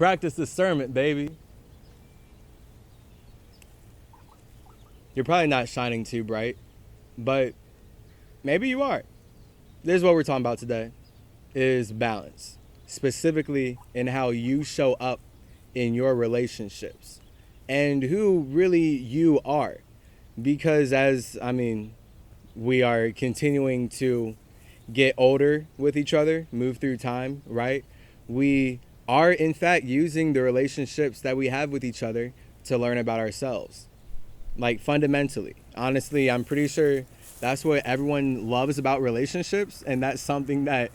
Practice discernment, baby. You're probably not shining too bright, but maybe you are. This is what we're talking about today, is balance. Specifically in how you show up in your relationships and who really you are. Because we are continuing to get older with each other, move through time, right? We are in fact using the relationships that we have with each other to learn about ourselves. Like fundamentally. Honestly, I'm pretty sure that's what everyone loves about relationships, and that's something that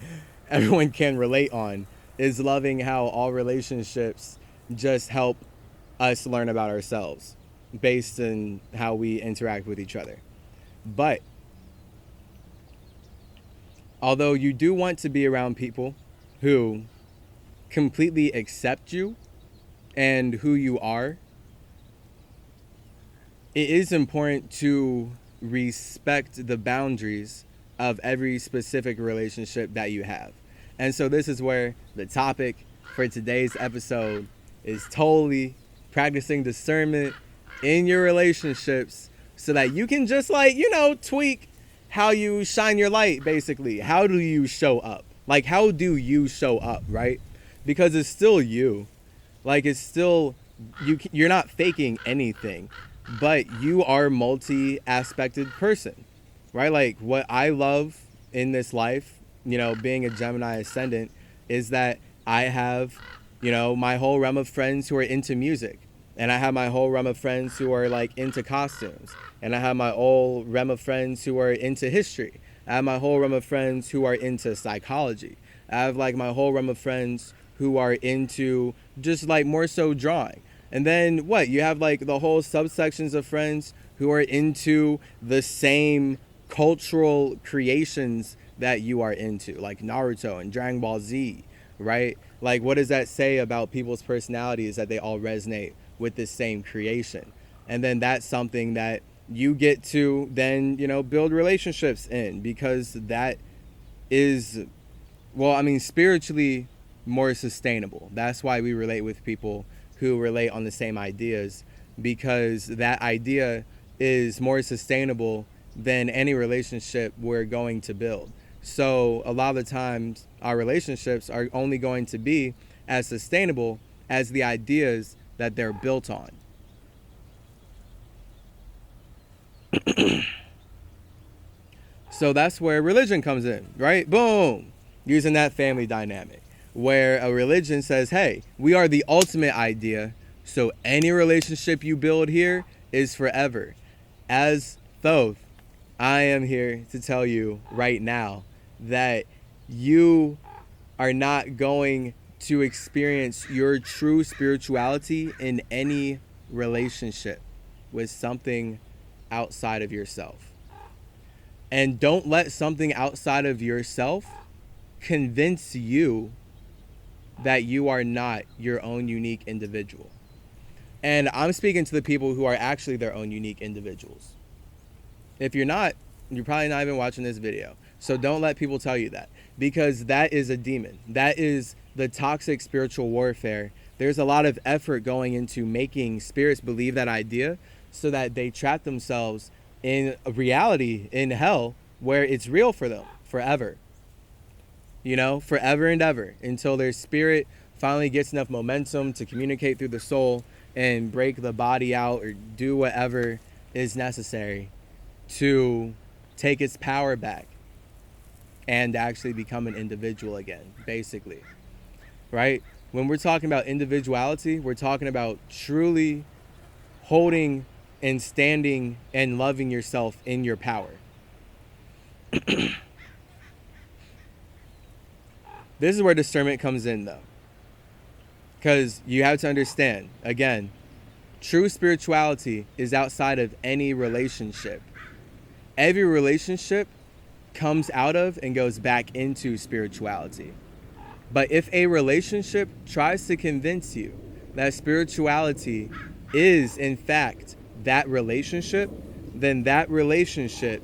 everyone can relate on, is loving how all relationships just help us learn about ourselves based on how we interact with each other. But although you do want to be around people who completely accept you and who you are, it is important to respect the boundaries of every specific relationship that you have. And so this is where the topic for today's episode is totally practicing discernment in your relationships so that you can just tweak how you shine your light, basically. How do you show up? Like, how do you show up, right? Because it's still you. Like, it's still, you're not faking anything, but you are a multi-aspected person, right? Like, what I love in this life, being a Gemini ascendant, is that I have, my whole realm of friends who are into music. And I have my whole realm of friends who are like into costumes. And I have my whole realm of friends who are into history. I have my whole realm of friends who are into psychology. I have like my whole realm of friends who are into just like more so drawing. And then you have like the whole subsections of friends who are into the same cultural creations that you are into, like Naruto and Dragon Ball Z, right? Like, what does that say about people's personalities, that they all resonate with the same creation? And then that's something that you get to then, build relationships in, because that is, spiritually more sustainable. That's why we relate with people who relate on the same ideas, because that idea is more sustainable than any relationship we're going to build. So a lot of the times our relationships are only going to be as sustainable as the ideas that they're built on. So that's where religion comes in, right? Boom! Using that family dynamic, where a religion says, hey, we are the ultimate idea, so any relationship you build here is forever. As Thoth, I am here to tell you right now that you are not going to experience your true spirituality in any relationship with something outside of yourself. And don't let something outside of yourself convince you that you are not your own unique individual. And I'm speaking to the people who are actually their own unique individuals. If you're not, you're probably not even watching this video. So don't let people tell you that, because that is a demon. That is the toxic spiritual warfare. There's a lot of effort going into making spirits believe that idea so that they trap themselves in a reality, in hell, where it's real for them forever. Forever and ever, until their spirit finally gets enough momentum to communicate through the soul and break the body out or do whatever is necessary to take its power back and actually become an individual again, basically, right? When we're talking about individuality, we're talking about truly holding and standing and loving yourself in your power. This is where discernment comes in, though, because you have to understand, again, true spirituality is outside of any relationship. Every relationship comes out of and goes back into spirituality. But if a relationship tries to convince you that spirituality is, in fact, that relationship, then that relationship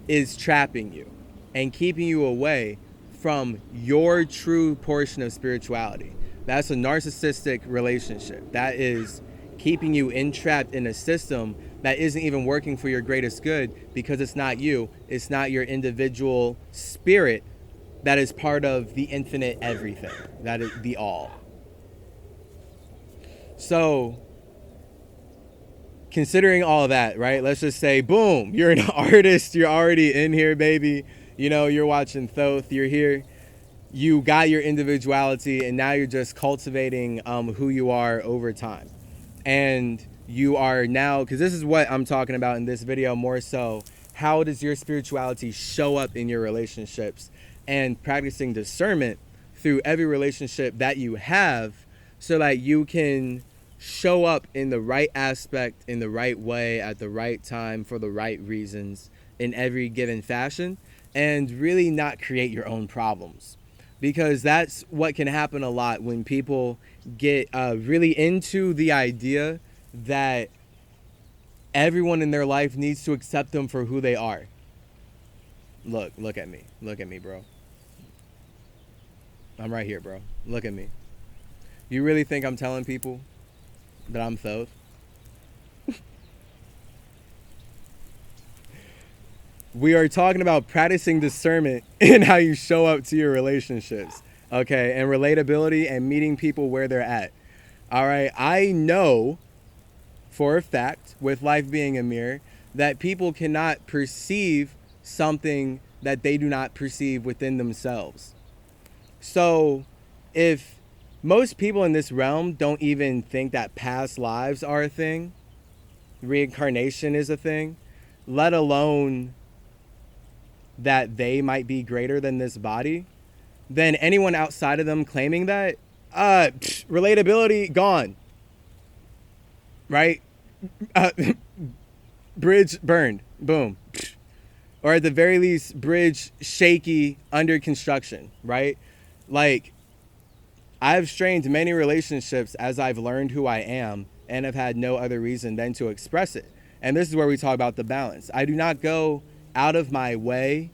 is trapping you and keeping you away from your true portion of spirituality. That's a narcissistic relationship. That is keeping you entrapped in a system that isn't even working for your greatest good, because it's not you. It's not your individual spirit that is part of the infinite everything. That is the all. So, considering all of that, right? Let's just say, boom, you're an artist. You're already in here, baby. You know, you're watching Thoth. You're here. You got your individuality, and now you're just cultivating who you are over time. And you are now, because this is what I'm talking about in this video more so, how does your spirituality show up in your relationships, and practicing discernment through every relationship that you have, so that you can show up in the right aspect, in the right way, at the right time, for the right reasons, in every given fashion, and really not create your own problems. Because that's what can happen a lot when people get really into the idea that everyone in their life needs to accept them for who they are. Look at me. Look at me, bro. I'm right here, bro. Look at me. You really think I'm telling people that I'm Thoth? We are talking about practicing discernment in how you show up to your relationships, okay? And relatability and meeting people where they're at. All right, I know for a fact, with life being a mirror, that people cannot perceive something that they do not perceive within themselves. So if most people in this realm don't even think that past lives are a thing, reincarnation is a thing, let alone that they might be greater than this body, then anyone outside of them claiming that, relatability gone, right? Bridge burned, boom. Or at the very least, bridge shaky, under construction, right? Like, I've strained many relationships as I've learned who I am, and have had no other reason than to express it. And this is where we talk about the balance. I do not go out of my way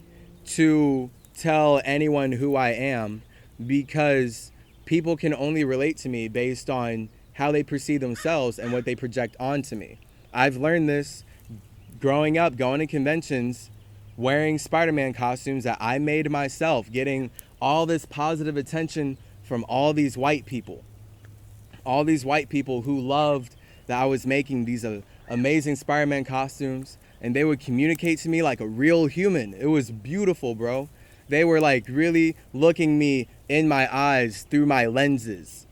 to tell anyone who I am, because people can only relate to me based on how they perceive themselves and what they project onto me. I've learned this growing up, going to conventions, wearing Spider-Man costumes that I made myself, getting all this positive attention from all these white people. All these white people who loved that I was making these amazing Spider-Man costumes, and they would communicate to me like a real human. It was beautiful, bro. They were like really looking me in my eyes through my lenses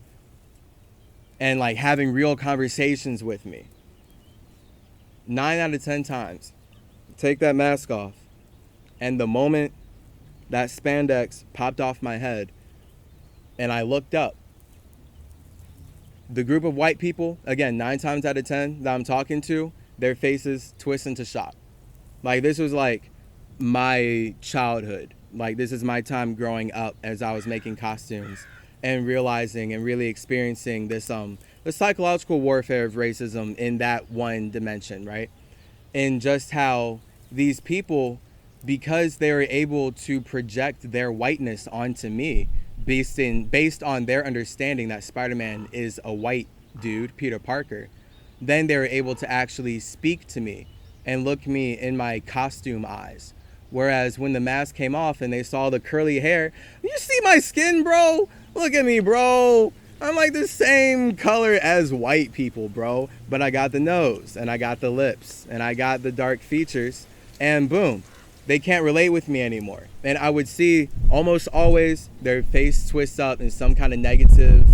and like having real conversations with me. 9 out of 10 times, take that mask off, and the moment that spandex popped off my head and I looked up, the group of white people, again, 9 times out of 10 that I'm talking to, their faces twist into shock. Like, this was like my childhood. Like, this is my time growing up as I was making costumes and realizing and really experiencing this the psychological warfare of racism in that one dimension, right? And just how these people, because they were able to project their whiteness onto me based on their understanding that Spider-Man is a white dude, Peter Parker, then they were able to actually speak to me and look me in my costume eyes. Whereas when the mask came off and they saw the curly hair, you see my skin, bro? Look at me, bro. I'm like the same color as white people, bro. But I got the nose, and I got the lips, and I got the dark features, and boom, they can't relate with me anymore. And I would see almost always their face twists up in some kind of negative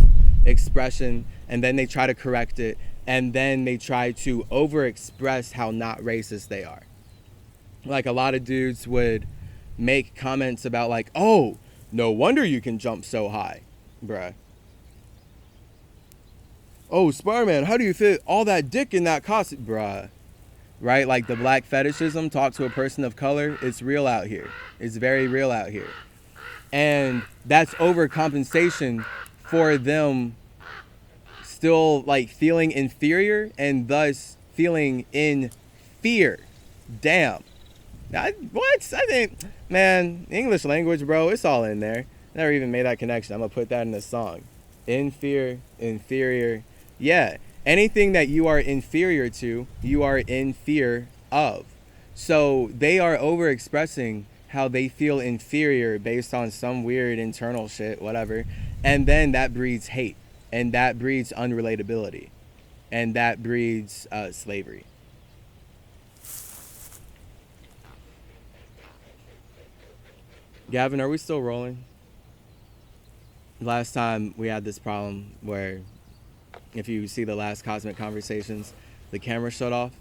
expression, and then they try to correct it, and then they try to overexpress how not racist they are. Like, a lot of dudes would make comments about like, oh, no wonder you can jump so high, bruh. Oh, Spider-Man, how do you fit all that dick in that costume, bruh? Right? Like, the black fetishism, talk to a person of color, it's real out here. It's very real out here. And that's overcompensation for them still like feeling inferior and thus feeling in fear. Damn. I think, man, English language, bro, it's all in there. Never even made that connection. I'm gonna put that in the song. Inferior. Yeah. Anything that you are inferior to, you are in fear of. So they are overexpressing how they feel inferior based on some weird internal shit, whatever. And then that breeds hate. And that breeds unrelatability. And that breeds slavery. Gavin, are we still rolling? Last time we had this problem where if you see the last Cosmic Conversations, the camera shut off.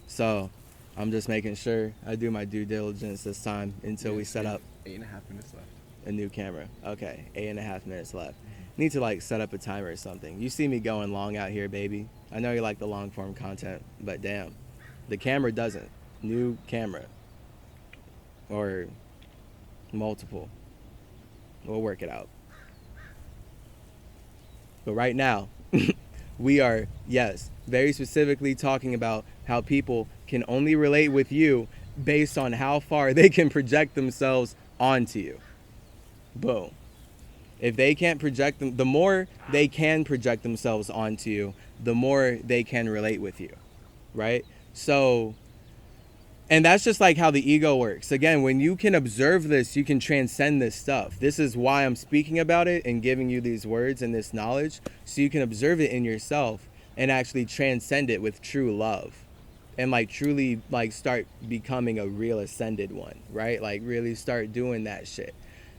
So I'm just making sure I do my due diligence this time until we set up 8.5 minutes left. a new camera. Okay, 8.5 minutes left. Need to like set up a timer or something. You see me going long out here, baby. I know you like the long form content, but damn, the camera doesn't. New camera. Or multiple. We'll work it out. But right now, we are, yes, very specifically talking about how people can only relate with you based on how far they can project themselves onto you. Boom. If they can't project them, the more they can project themselves onto you, the more they can relate with you, right? So, and that's just like how the ego works. Again, when you can observe this, you can transcend this stuff. This is why I'm speaking about it and giving you these words and this knowledge, so you can observe it in yourself and actually transcend it with true love and like truly like start becoming a real ascended one, right? Like really start doing that shit.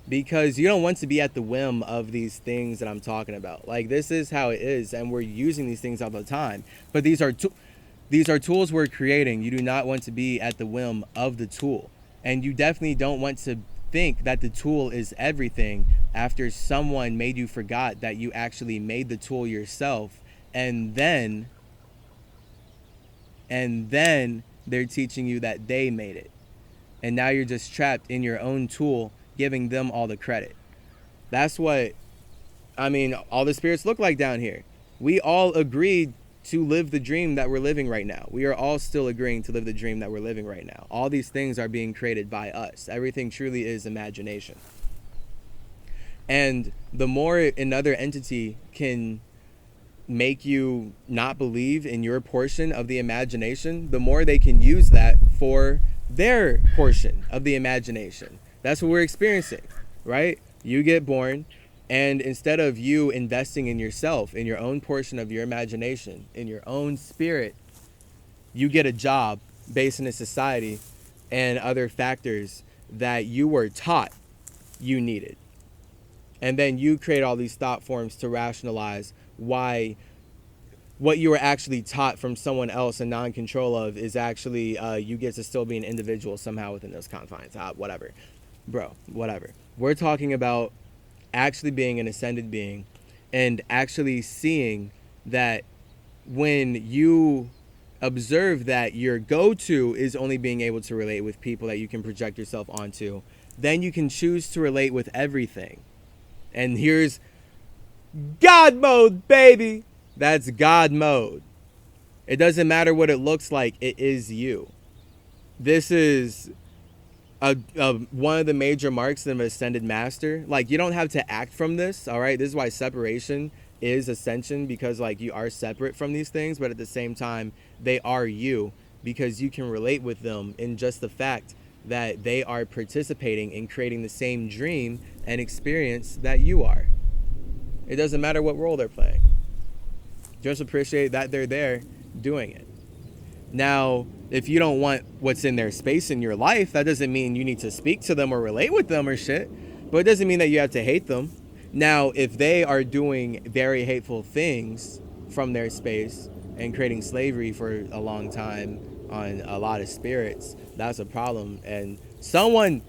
Because you don't want to be at the whim of these things that I'm talking about. Like this is how it is, and we're using these things all the time. But these are tools we're creating. You do not want to be at the whim of the tool. And you definitely don't want to think that the tool is everything after someone made you forgot that you actually made the tool yourself. And then they're teaching you that they made it. And now you're just trapped in your own tool, giving them all the credit. That's what, I mean, all the spirits look like down here. We all agreed to live the dream that we're living right now. We are all still agreeing to live the dream that we're living right now. All these things are being created by us. Everything truly is imagination. And the more another entity can make you not believe in your portion of the imagination, the more they can use that for their portion of the imagination. That's what we're experiencing, right? You get born, and instead of you investing in yourself, in your own portion of your imagination, in your own spirit, you get a job based in a society and other factors that you were taught you needed. And then you create all these thought forms to rationalize why what you were actually taught from someone else and non-control of is actually you get to still be an individual somehow within those confines. Whatever. Bro, whatever. We're talking about actually being an ascended being and actually seeing that when you observe that your go-to is only being able to relate with people that you can project yourself onto, then you can choose to relate with everything. And here's God mode, baby. That's God mode. It doesn't matter what it looks like. It is you. This is one of the major marks of an ascended master. Like, you don't have to act from this, all right? This is why separation is ascension, because like you are separate from these things, but at the same time they are you, because you can relate with them in just the fact that they are participating in creating the same dream and experience that you are. It doesn't matter what role they're playing. Just appreciate that they're there doing it. Now, if you don't want what's in their space in your life, that doesn't mean you need to speak to them or relate with them or shit. But it doesn't mean that you have to hate them. Now, if they are doing very hateful things from their space and creating slavery for a long time on a lot of spirits, that's a problem. And someone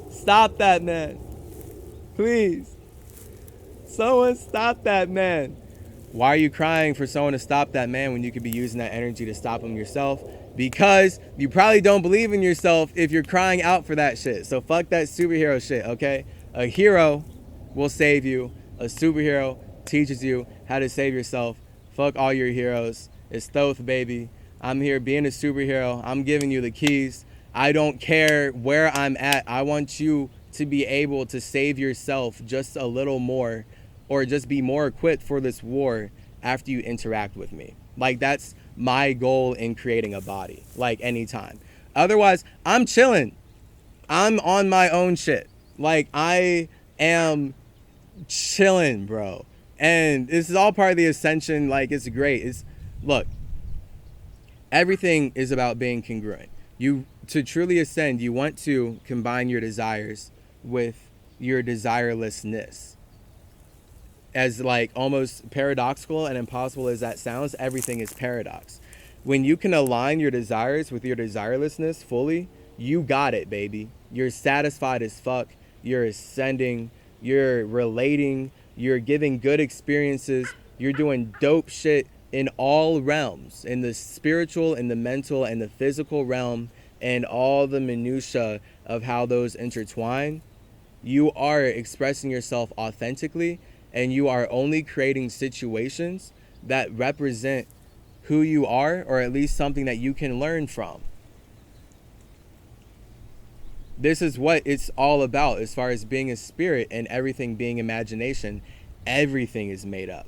stop that man. Please. Someone stop that man. Why are you crying for someone to stop that man when you could be using that energy to stop him yourself? Because you probably don't believe in yourself if you're crying out for that shit. So fuck that superhero shit, okay? A hero will save you. A superhero teaches you how to save yourself. Fuck all your heroes. It's Thoth, baby. I'm here being a superhero. I'm giving you the keys. I don't care where I'm at. I want you to be able to save yourself just a little more or just be more equipped for this war after you interact with me. Like, that's my goal in creating a body, like, anytime. Otherwise, I'm chilling. I'm on my own shit. Like, I am chilling, bro. And this is all part of the ascension. Like, it's great. Look, everything is about being congruent. To truly ascend, you want to combine your desires with your desirelessness. As, like, almost paradoxical and impossible as that sounds, everything is paradox. When you can align your desires with your desirelessness fully, you got it, baby. You're satisfied as fuck. You're ascending. You're relating. You're giving good experiences. You're doing dope shit in all realms, in the spiritual, in the mental, and the physical realm, and all the minutia of how those intertwine. You are expressing yourself authentically, and you are only creating situations that represent who you are, or at least something that you can learn from. This is what it's all about as far as being a spirit and everything being imagination. Everything is made up.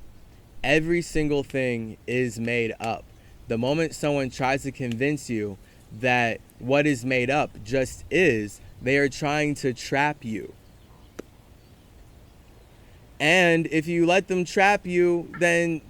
Every single thing is made up. The moment someone tries to convince you that what is made up just is, they are trying to trap you. And if you let them trap you, then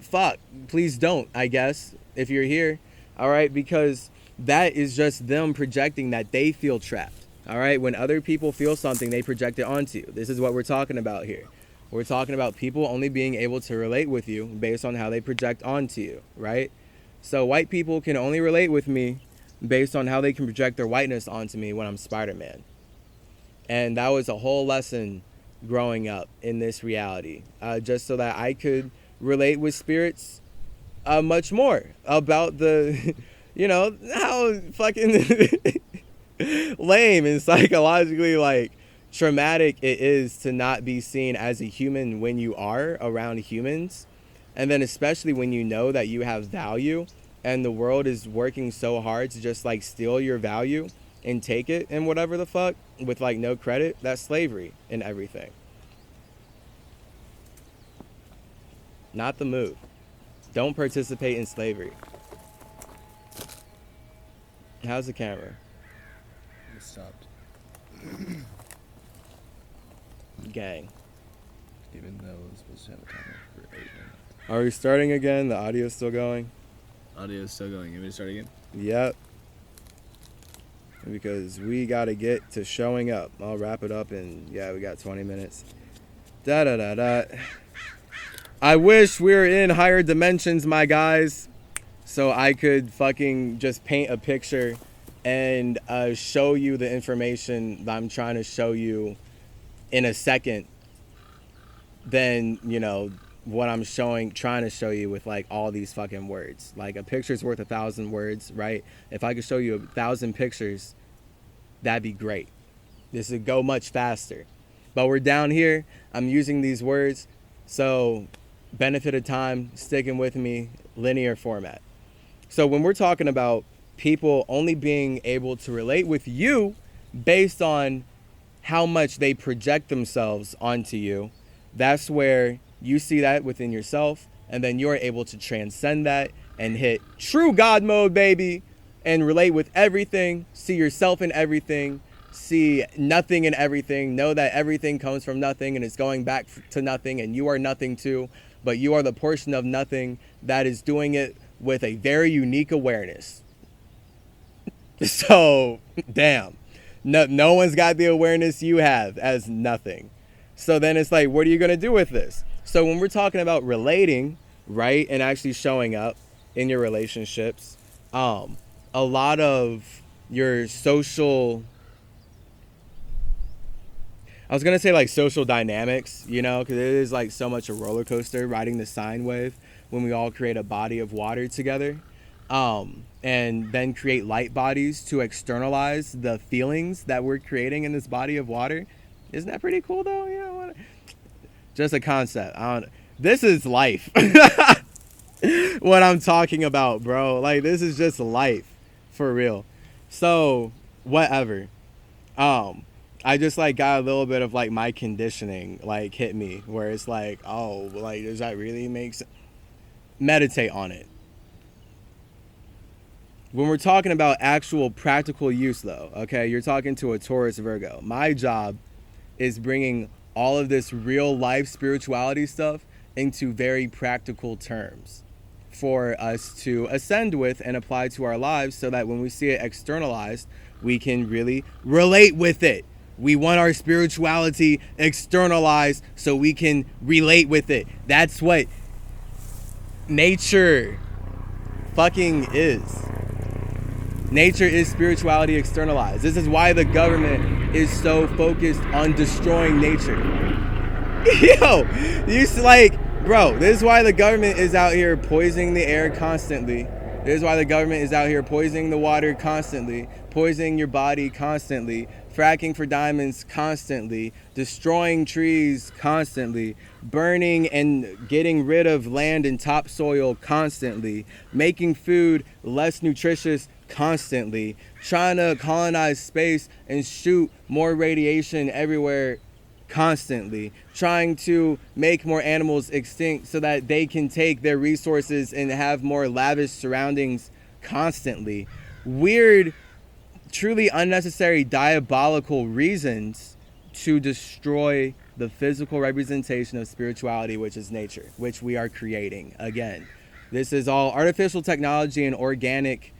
fuck, please don't, I guess, if you're here. All right, because that is just them projecting that they feel trapped. All right, when other people feel something, they project it onto you. This is what we're talking about here. We're talking about people only being able to relate with you based on how they project onto you, right? So white people can only relate with me based on how they can project their whiteness onto me when I'm Spider-Man. And that was a whole lesson growing up in this reality, just so that I could relate with spirits much more about the, how fucking lame and psychologically, like, traumatic it is to not be seen as a human when you are around humans. And then especially when you know that you have value and the world is working so hard to just, like, steal your value and take it and whatever the fuck with, like, no credit. That's slavery and everything. Not the move. Don't participate in slavery. How's the camera? It stopped. Gang. Even though it was supposed to have a timer for 8 minutes. Are we starting again? The audio's still going? Audio is still going. You want me to start again? Yep. Because we got to get to showing up. I'll wrap it up and yeah, we got 20 minutes. Da-da-da-da. I wish we were in higher dimensions, my guys, so I could fucking just paint a picture and show you the information that I'm trying to show you in a second than, what I'm trying to show you with, like, all these fucking words. Like, a picture's worth 1,000 words, right? If I could show you 1,000 pictures, that'd be great. This would go much faster. But we're down here. I'm using these words. So, benefit of time, sticking with me, linear format. So when we're talking about people only being able to relate with you based on how much they project themselves onto you, that's where you see that within yourself, and then you're able to transcend that and hit true God mode, baby, and relate with everything, see yourself in everything, see nothing in everything, know that everything comes from nothing and it's going back to nothing, and you are nothing too, but you are the portion of nothing that is doing it with a very unique awareness. So, damn. No one's got the awareness you have as nothing. So then it's like, what are you going to do with this? So when we're talking about relating, right, and actually showing up in your relationships, a lot of your social, I was going to say, like, social dynamics, because it is, like, so much a roller coaster riding the sine wave when we all create a body of water together, and then create light bodies to externalize the feelings that we're creating in this body of water. Isn't that pretty cool, though? Just a concept. This is life. What I'm talking about, bro. Like, this is just life for real. So, whatever. I just like got a little bit of like my conditioning like hit me where it's like, oh, like does that really make sense? Meditate on it. When we're talking about actual practical use though, okay, you're talking to a Taurus Virgo. My job is bringing all of this real life spirituality stuff into very practical terms for us to ascend with and apply to our lives so that when we see it externalized, we can really relate with it. We want our spirituality externalized so we can relate with it. That's what nature fucking is. Nature is spirituality externalized. This is why the government is so focused on destroying nature. Yo, you like, bro, this is why the government is out here poisoning the air constantly. This is why the government is out here poisoning the water constantly, poisoning your body constantly, fracking for diamonds constantly, destroying trees constantly, burning and getting rid of land and topsoil constantly, making food less nutritious constantly, trying to colonize space and shoot more radiation everywhere constantly, trying to make more animals extinct so that they can take their resources and have more lavish surroundings constantly. Weird, truly unnecessary, diabolical reasons to destroy the physical representation of spirituality, which is nature, which we are creating again. This is all artificial technology and organic.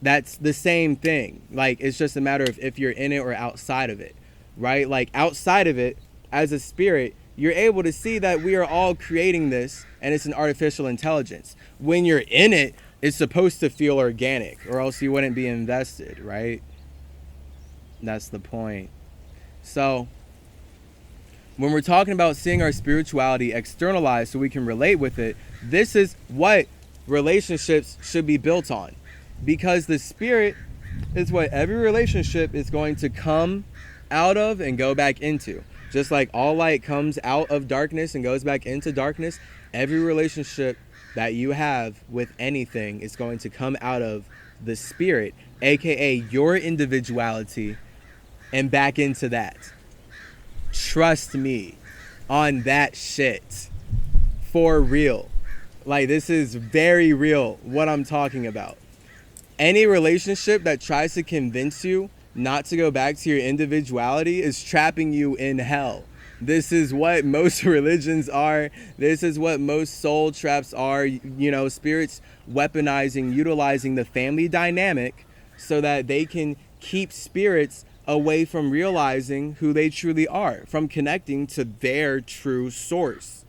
That's the same thing. Like, it's just a matter of if you're in it or outside of it, right? Like, outside of it, as a spirit, you're able to see that we are all creating this and it's an artificial intelligence. When you're in it, it's supposed to feel organic or else you wouldn't be invested, right? That's the point. So when we're talking about seeing our spirituality externalized so we can relate with it, this is what relationships should be built on. Because the spirit is what every relationship is going to come out of and go back into. Just like all light comes out of darkness and goes back into darkness, every relationship that you have with anything is going to come out of the spirit, aka your individuality, and back into that. Trust me on that shit. For real. Like, this is very real what I'm talking about. Any relationship that tries to convince you not to go back to your individuality is trapping you in hell. This is what most religions are. This is what most soul traps are. You know, spirits weaponizing, utilizing the family dynamic so that they can keep spirits away from realizing who they truly are, from connecting to their true source,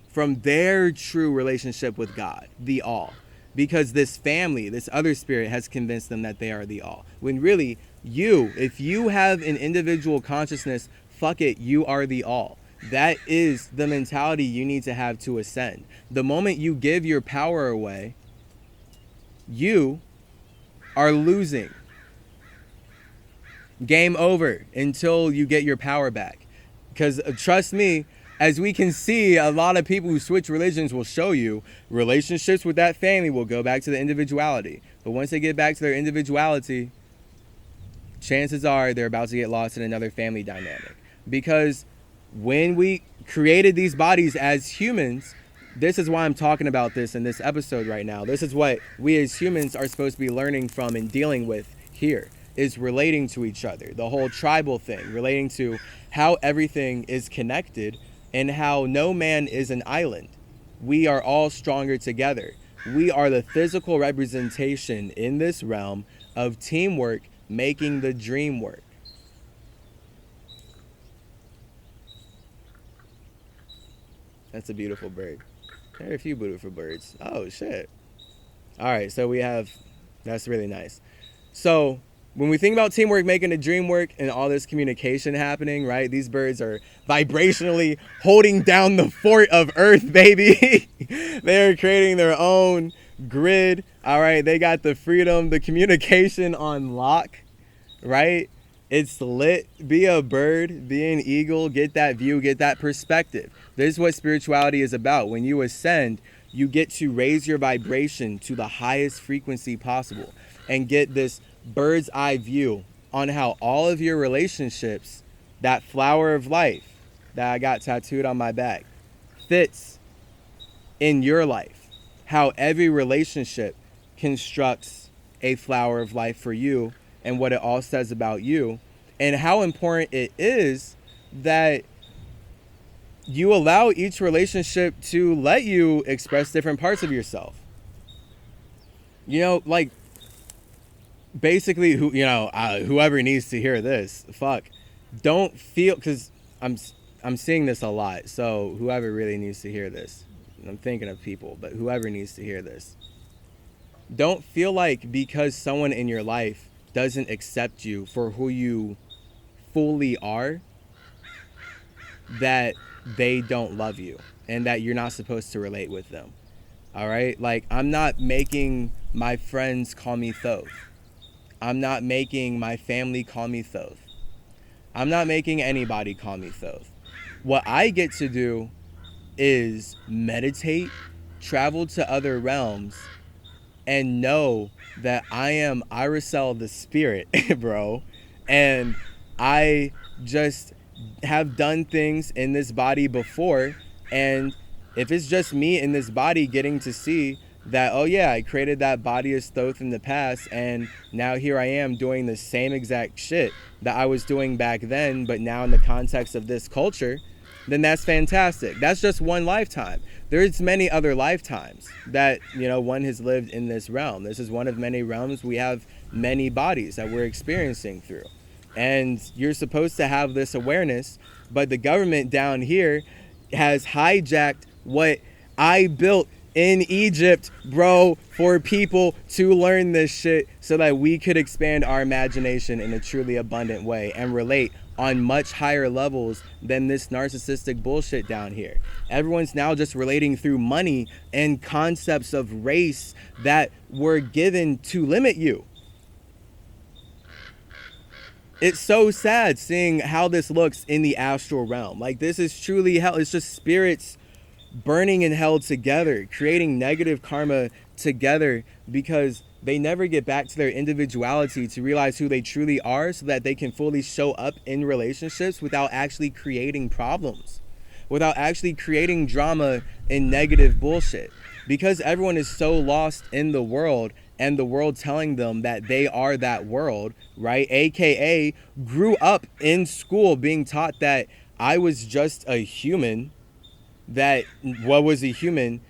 from their true relationship with God, the all. Because this family, this other spirit has convinced them that they are the all. When really, if you have an individual consciousness, fuck it, you are the all. That is the mentality you need to have to ascend. The moment you give your power away, you are losing. Game over until you get your power back. Because trust me, as we can see, a lot of people who switch religions will show you relationships with that family will go back to the individuality. But once they get back to their individuality, chances are they're about to get lost in another family dynamic. Because when we created these bodies as humans, this is why I'm talking about this in this episode right now. This is what we as humans are supposed to be learning from and dealing with here, is relating to each other. The whole tribal thing, relating to how everything is connected and how no man is an island. We are all stronger together. We are the physical representation in this realm of teamwork making the dream work. That's a beautiful bird. There are a few beautiful birds. Oh, shit. All right, so that's really nice. So when we think about teamwork making a dream work and all this communication happening, right? These birds are vibrationally holding down the fort of Earth, baby. They're creating their own grid, all right? They got the freedom, the communication on lock, right? It's lit. Be a bird, be an eagle, get that view, get that perspective. This is what spirituality is about. When you ascend, you get to raise your vibration to the highest frequency possible and get this bird's eye view on how all of your relationships that flower of life that I got tattooed on my back fits in your life. How every relationship constructs a flower of life for you and what it all says about you, and how important it is that you allow each relationship to let you express different parts of yourself. You know, like, basically, whoever needs to hear this, don't feel, because I'm seeing this a lot, so whoever really needs to hear this, I'm thinking of people, but whoever needs to hear this, don't feel like because someone in your life doesn't accept you for who you fully are, that they don't love you and that you're not supposed to relate with them. All right? Like, I'm not making my friends call me Thoth. I'm not making my family call me Thoth. I'm not making anybody call me Thoth. What I get to do is meditate, travel to other realms, and know that I am Irisel the spirit, bro. And I just have done things in this body before, and if it's just me in this body getting to see that, oh yeah, I created that body as Thoth in the past, and now here I am doing the same exact shit that I was doing back then, but now in the context of this culture, then that's fantastic. That's just one lifetime. There's many other lifetimes that, one has lived in this realm. This is one of many realms. We have many bodies that we're experiencing through. And you're supposed to have this awareness, but the government down here has hijacked what I built in Egypt, bro, for people to learn this shit so that we could expand our imagination in a truly abundant way and relate on much higher levels than this narcissistic bullshit down here. Everyone's now just relating through money and concepts of race that were given to limit you. It's so sad seeing how this looks in the astral realm. Like, this is truly hell. It's just spirits burning in hell together, creating negative karma together, because they never get back to their individuality to realize who they truly are, so that they can fully show up in relationships without actually creating problems, without actually creating drama and negative bullshit. Because everyone is so lost in the world, and the world telling them that they are that world, right? AKA grew up in school being taught that I was just a human. That what was a human?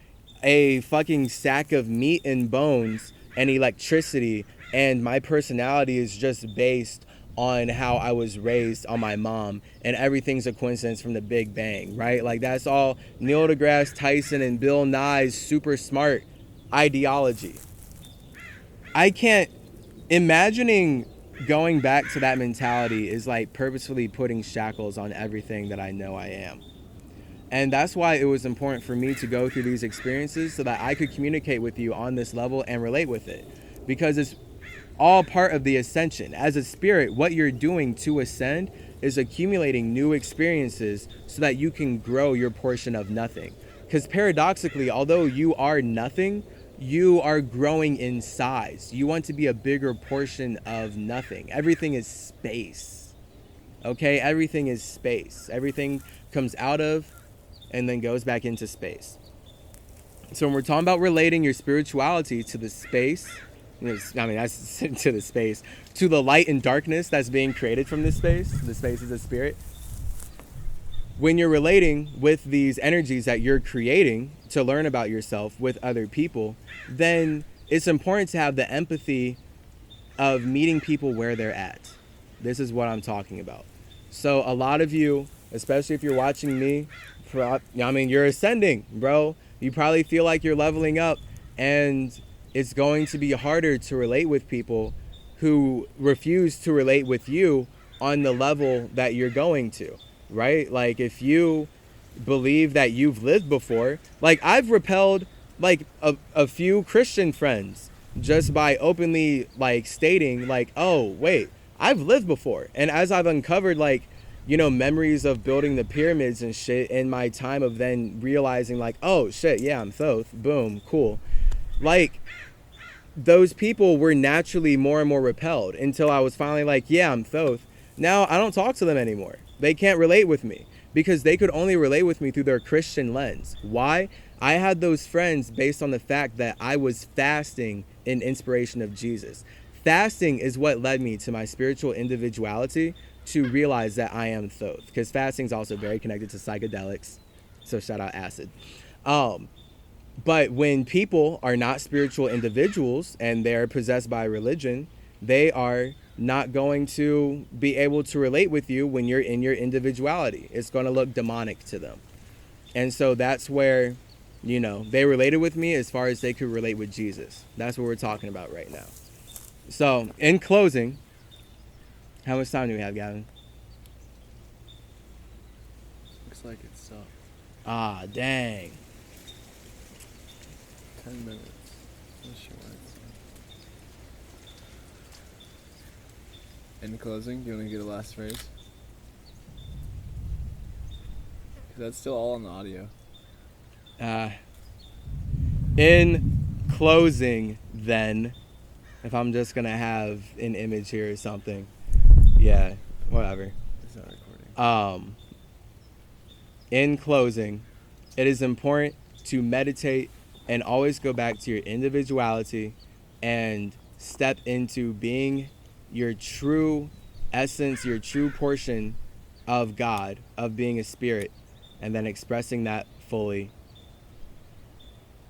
A fucking sack of meat and bones and electricity, and my personality is just based on how I was raised on my mom, and everything's a coincidence from the Big Bang, right? Like, that's all Neil deGrasse Tyson and Bill Nye's super smart ideology. I can't, imagining going back to that mentality is like purposefully putting shackles on everything that I know I am. And that's why it was important for me to go through these experiences so that I could communicate with you on this level and relate with it. Because it's all part of the ascension. As a spirit, what you're doing to ascend is accumulating new experiences so that you can grow your portion of nothing. Because paradoxically, although you are nothing, you are growing in size. You want to be a bigger portion of nothing. Everything is space. Okay? Everything is space. Everything comes out of and then goes back into space. So when we're talking about relating your spirituality to the space, that's to the space, to the light and darkness that's being created from this space. The space is a spirit. When you're relating with these energies that you're creating to learn about yourself with other people, then it's important to have the empathy of meeting people where they're at. This is what I'm talking about. So a lot of you, especially if you're watching me, you're ascending, bro. You probably feel like you're leveling up, and it's going to be harder to relate with people who refuse to relate with you on the level that you're going to, right? Like, if you believe that you've lived before, like, I've repelled like a few Christian friends just by openly like stating like, oh wait, I've lived before. And as I've uncovered memories of building the pyramids and shit in my time of then realizing like, oh shit, yeah, I'm Thoth, boom, cool. Like, those people were naturally more and more repelled until I was finally like, yeah, I'm Thoth. Now I don't talk to them anymore. They can't relate with me because they could only relate with me through their Christian lens. Why? I had those friends based on the fact that I was fasting in inspiration of Jesus. Fasting is what led me to my spiritual individuality, to realize that I am thoth, because fasting is also very connected to psychedelics. So shout out acid. But when people are not spiritual individuals and they're possessed by religion, they are not going to be able to relate with you when you're in your individuality. It's going to look demonic to them. And so that's where, they related with me as far as they could relate with Jesus. That's what we're talking about right now. So in closing, how much time do we have, Gavin? Looks like it's up. Ah, dang. 10 minutes. Not sure why it's up. In closing, do you want to get a last phrase? Because that's still all on the audio. In closing, then, if I'm just going to have an image here or something, yeah, whatever. It's not recording. In closing, it is important to meditate and always go back to your individuality and step into being your true essence, your true portion of God, of being a spirit, and then expressing that fully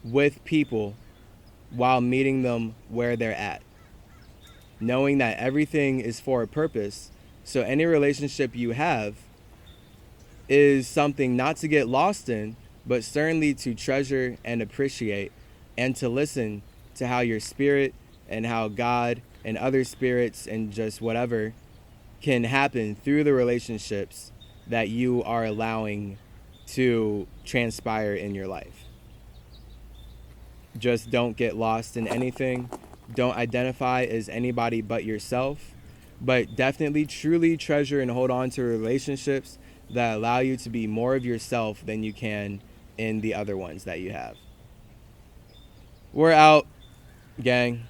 with people while meeting them where they're at. Knowing that everything is for a purpose, so any relationship you have is something not to get lost in, but certainly to treasure and appreciate, and to listen to how your spirit and how God and other spirits and just whatever can happen through the relationships that you are allowing to transpire in your life. Just don't get lost in anything. Don't identify as anybody but yourself, but definitely truly treasure and hold on to relationships that allow you to be more of yourself than you can in the other ones that you have. We're out, gang.